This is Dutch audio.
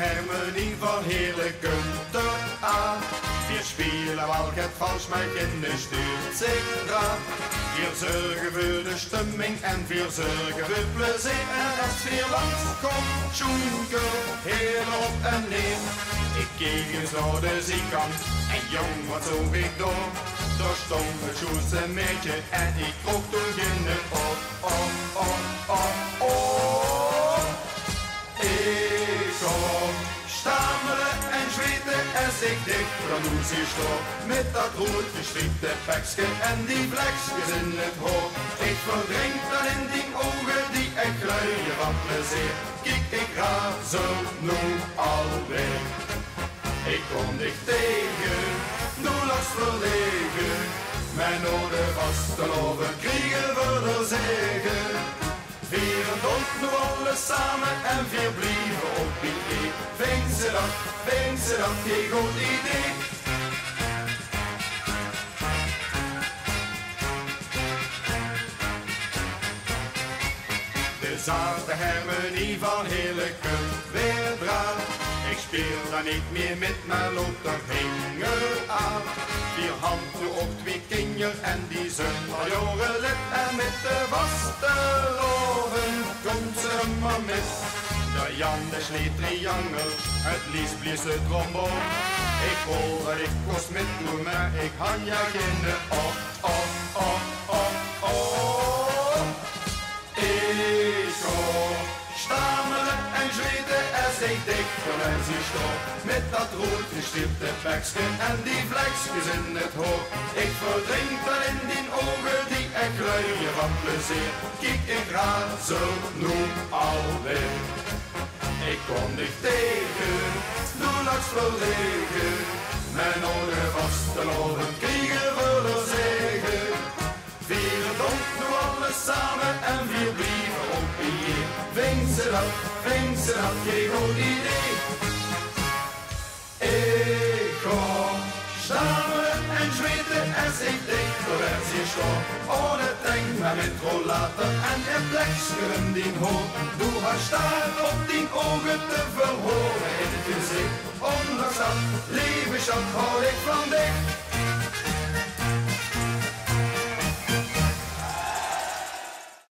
harmonie van hele Günther A. Wir spielen welket vals mij in de stuurt zich raad. Wir zorgen voor de stemming en wir zorgen voor plezier. En als wir langs komt, schoenke, heel op en neer. Ik keek eens naar de zijkant en jong, wat zoog ik door? Daar stond het Sjoelse meisje en ik kroeg toen binnen op, op, op, op, op. Ik kon stamelen en zweten en zich dicht van hoe ze stond. Met dat rood gestripte pekske en die vleksjes in het hoofd. Ik verdrink dan in die ogen die echt gluien van plezier. Kijk, ik ga zo nu alweer. Ik kom dicht tegen, nu last verlegen. Mijn oren vast te loven, kriegen we er zegen. Wir doen nu alles samen en wir blijven op idee. Vindt ze dat, geen goed idee. De zarte harmonie van Heerlijke weer draait. Ik speel dan niet meer met mijn loter vinger aan. Vier handen op twee kinderen en die zijn al jaren lid. En met de vaste loven komt ze maar met. De Jan de sleet triangel, het liefst blies de tromboon. Ik hoor dat ik kost met doen, maar ik han ja geen op, op, op, op, op. Ik hoor stamelen en zweten en zich dichter en zich stop. Met dat rood gestipte bekske en die vleksjes in het hoofd. Ik verdrink dan in die ogen die echt gluien van plezier. Kijk, ik ga zo nu alweer. Ik kom dicht tegen, doe langs verlegen. Mijn ogen vast te loven, kriegen we er zegen. Wir doen nu alles samen en wir blijven op hier. Vindt ze dat, geen goed idee. Ik kom stamelen en zweten en zich dichter en zich stop. Ohne denk maar met rollator en het blekschuren die hoofd. Doe haar staart op die ogen te verhoren in het gezicht. Ondanks dat, lieve schat, hou ik van dich.